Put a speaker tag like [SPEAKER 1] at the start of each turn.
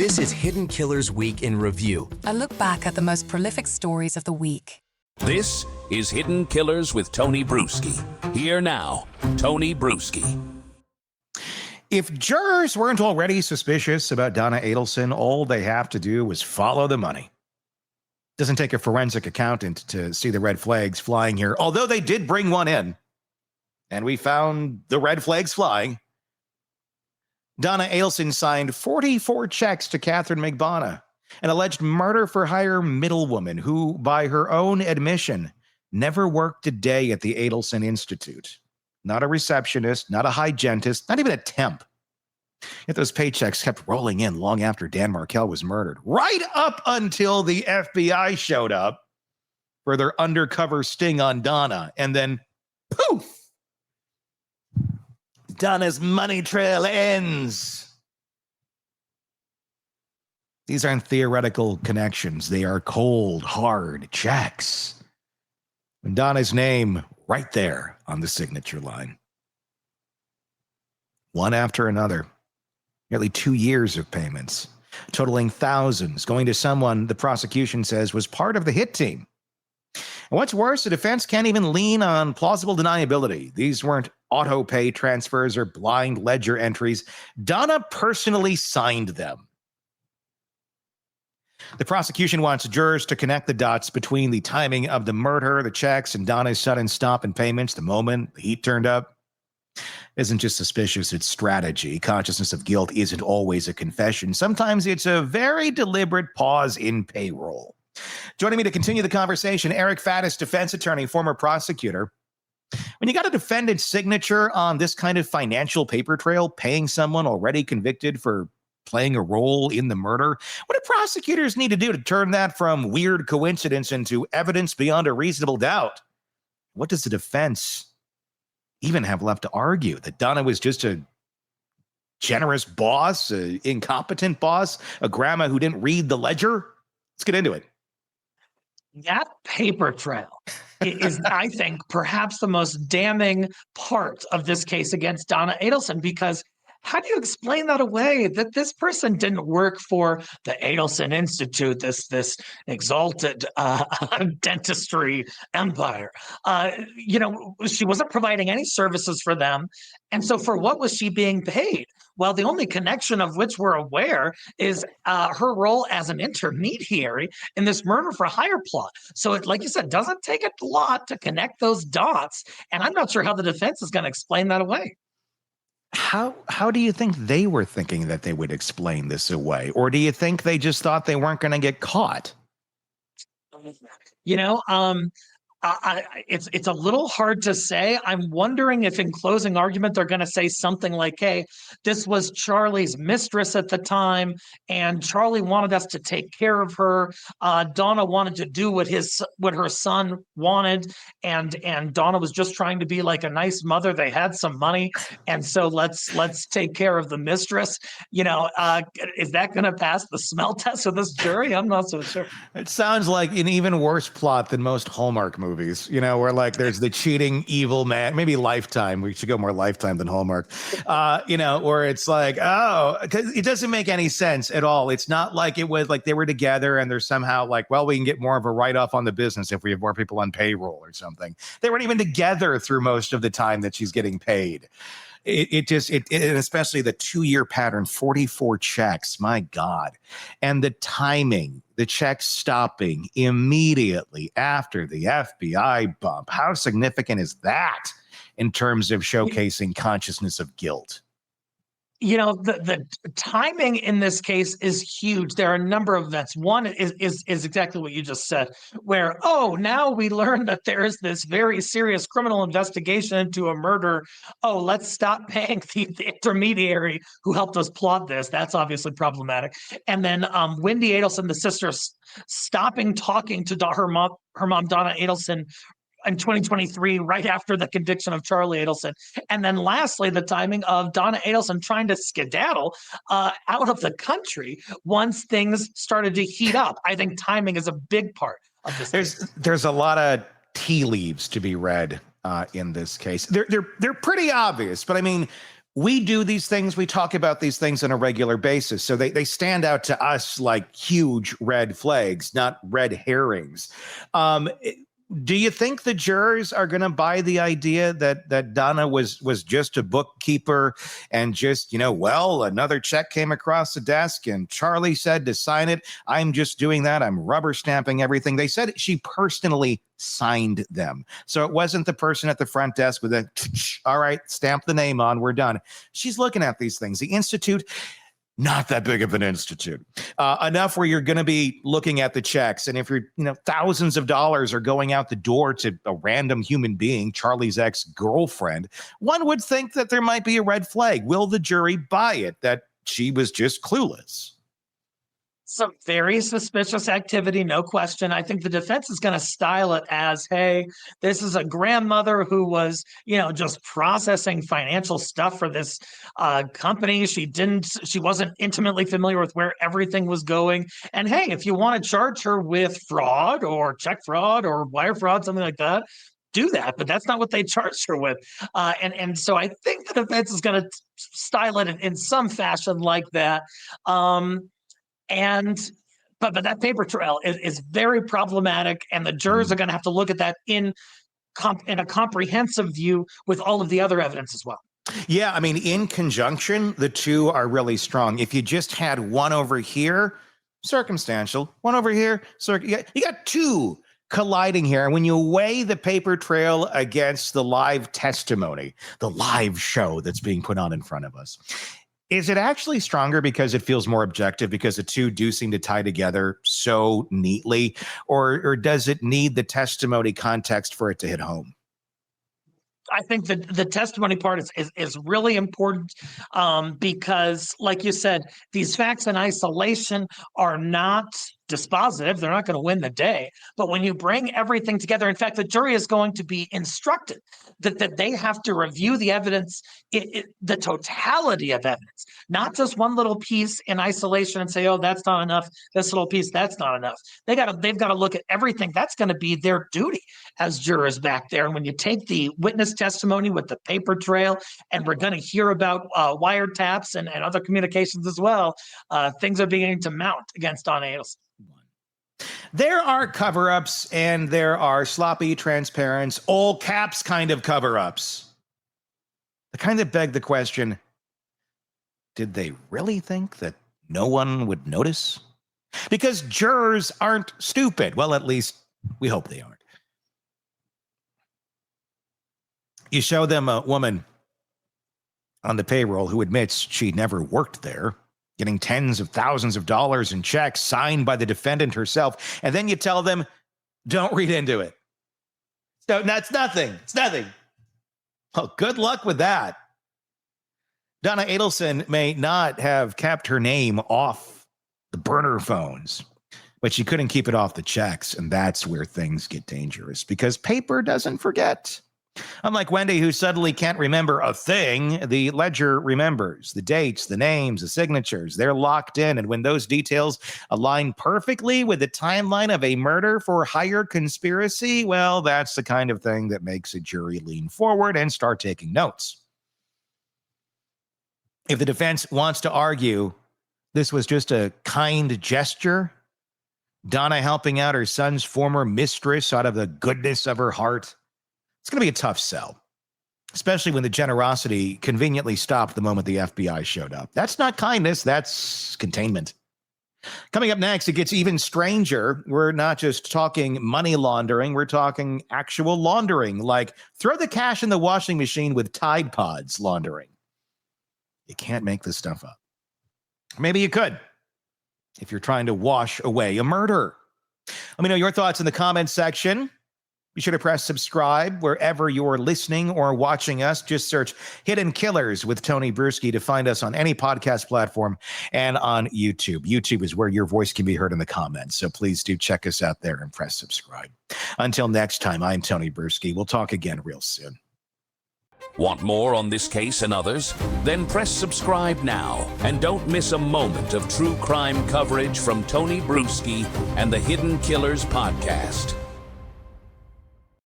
[SPEAKER 1] This is Hidden Killers Week in Review.
[SPEAKER 2] A look back at the most prolific stories of the week.
[SPEAKER 3] This is Hidden Killers with Tony Brueski. Here now, Tony Brueski.
[SPEAKER 4] If jurors weren't already suspicious about Donna Adelson, all they have to do is follow the money. Doesn't take a forensic accountant to see the red flags flying here, although they did bring one in. And we found the red flags flying. Donna Adelson signed 44 checks to Catherine McBonna, an alleged murder-for-hire middlewoman who, by her own admission, never worked a day at the Adelson Institute. Not a receptionist, not a hygienist, not even a temp. Yet those paychecks kept rolling in long after Dan Markell was murdered, right up until the FBI showed up for their undercover sting on Donna, and then poof! Donna's money trail ends. These aren't theoretical connections. They are cold, hard checks. And Donna's name right there on the signature line. One after another. Nearly 2 years of payments, totaling thousands, going to someone the prosecution says was part of the hit team. And what's worse, the defense can't even lean on plausible deniability. These weren't auto pay transfers or blind ledger entries. Donna personally signed them. The prosecution wants jurors to connect the dots between the timing of the murder, the checks, and Donna's sudden stop in payments the moment the heat turned up. Isn't just suspicious, it's strategy. Consciousness of guilt isn't always a confession. Sometimes it's a very deliberate pause in payroll. Joining me to continue the conversation, Eric Faddis, defense attorney, former prosecutor. When you got a defendant's signature on this kind of financial paper trail, paying someone already convicted for playing a role in the murder, what do prosecutors need to do to turn that from weird coincidence into evidence beyond a reasonable doubt? What does the defense even have left to argue? That Donna was just a generous boss, an incompetent boss, a grandma who didn't read the ledger? Let's get into it.
[SPEAKER 5] That paper trail is, I think, perhaps the most damning part of this case against Donna Adelson, because how do you explain that away? That this person didn't work for the Adelson Institute, this exalted dentistry empire. She wasn't providing any services for them. And so for what was she being paid? Well, the only connection of which we're aware is her role as an intermediary in this murder for hire plot. So it, like you said, doesn't take a lot to connect those dots. And I'm not sure how the defense is going to explain that away.
[SPEAKER 4] How do you think they were thinking that they would explain this away? Or do you think they just thought they weren't going to get caught?
[SPEAKER 5] It's a little hard to say. I'm wondering if in closing argument they're going to say something like, hey, this was Charlie's mistress at the time, and Charlie wanted us to take care of her. Donna wanted to do what her son wanted, and Donna was just trying to be like a nice mother. They had some money, and so let's take care of the mistress. Is that going to pass the smell test of this jury? I'm not so sure.
[SPEAKER 4] It sounds like an even worse plot than most Hallmark movies, where like there's the cheating evil man, maybe Lifetime. We should go more Lifetime than Hallmark, where it's like, because it doesn't make any sense at all. It's not like it was like they were together and they're somehow like, well, we can get more of a write-off on the business if we have more people on payroll or something. They weren't even together through most of the time that she's getting paid. And especially the 2-year pattern, 44 checks, my God. And the timing, the checks stopping immediately after the FBI bump. How significant is that in terms of showcasing consciousness of guilt?
[SPEAKER 5] The timing in this case is huge. There are a number of events. One is exactly what you just said, where, now we learn that there is this very serious criminal investigation into a murder. Let's stop paying the intermediary who helped us plot this. That's obviously problematic. And then Wendy Adelson, the sister, stopping talking to her mom, Donna Adelson, in 2023, right after the conviction of Charlie Adelson. And then lastly, the timing of Donna Adelson trying to skedaddle out of the country once things started to heat up. I think timing is a big part of this.
[SPEAKER 4] There's a lot of tea leaves to be read in this case. They're pretty obvious, but I mean, we do these things, we talk about these things on a regular basis. So they stand out to us like huge red flags, not red herrings. Do you think the jurors are going to buy the idea that Donna was just a bookkeeper and just, well, another check came across the desk and Charlie said to sign it. I'm just doing that. I'm rubber stamping everything. They said she personally signed them. So it wasn't the person at the front desk with a, all right, stamp the name on, we're done. She's looking at these things. The Institute, not that big of an institute, enough where you're going to be looking at the checks. And if you're, thousands of dollars are going out the door to a random human being, Charlie's ex-girlfriend, one would think that there might be a red flag. Will the jury buy it that she was just clueless?
[SPEAKER 5] Some very suspicious activity, no question. I think the defense is going to style it as, hey, this is a grandmother who was, just processing financial stuff for this company. She wasn't intimately familiar with where everything was going. And hey, if you want to charge her with fraud or check fraud or wire fraud, something like that, do that, but that's not what they charged her with. And so I think the defense is going to style it in some fashion like that. But that paper trail is very problematic, and the jurors are going to have to look at that in a comprehensive view with all of the other evidence as well.
[SPEAKER 4] Yeah, I mean, in conjunction, the two are really strong. If you just had one over here, circumstantial, one over here, you got two colliding here. And when you weigh the paper trail against the live testimony, the live show that's being put on in front of us, is it actually stronger because it feels more objective because the two do seem to tie together so neatly, or does it need the testimony context for it to hit home?
[SPEAKER 5] I think that the testimony part is really important because, like you said, these facts in isolation are not dispositive. They're not going to win the day. But when you bring everything together, in fact, the jury is going to be instructed that they have to review the evidence, the totality of evidence, not just one little piece in isolation and say, oh, that's not enough. This little piece, that's not enough. They've got to look at everything. That's going to be their duty as jurors back there. And when you take the witness testimony with the paper trail, and we're going to hear about wiretaps and other communications as well, things are beginning to mount against Donna Adelson.
[SPEAKER 4] There are cover-ups and there are sloppy, transparent, all caps kind of cover-ups. The kind that beg the question, did they really think that no one would notice? Because jurors aren't stupid. Well, at least we hope they aren't. You show them a woman on the payroll who admits she never worked there, getting tens of thousands of dollars in checks signed by the defendant herself. And then you tell them, don't read into it. So that's nothing. It's nothing. Well, good luck with that. Donna Adelson may not have kept her name off the burner phones, but she couldn't keep it off the checks. And that's where things get dangerous because paper doesn't forget. Unlike Wendy, who suddenly can't remember a thing, the ledger remembers the dates, the names, the signatures. They're locked in. And when those details align perfectly with the timeline of a murder for hire conspiracy, well, that's the kind of thing that makes a jury lean forward and start taking notes. If the defense wants to argue this was just a kind gesture, Donna helping out her son's former mistress out of the goodness of her heart, it's going to be a tough sell, especially when the generosity conveniently stopped the moment the FBI showed up. That's not kindness, that's containment. Coming up next, it gets even stranger. We're not just talking money laundering, we're talking actual laundering, like throw the cash in the washing machine with Tide Pods laundering. You can't make this stuff up. Maybe you could if you're trying to wash away a murder. Let me know your thoughts in the comments section. Be sure to press subscribe wherever you're listening or watching us. Just search Hidden Killers with Tony Brueski to find us on any podcast platform and on YouTube. YouTube is where your voice can be heard in the comments. So please do check us out there and press subscribe. Until next time, I'm Tony Brueski. We'll talk again real soon.
[SPEAKER 3] Want more on this case and others? Then press subscribe now and don't miss a moment of true crime coverage from Tony Brueski and the Hidden Killers podcast.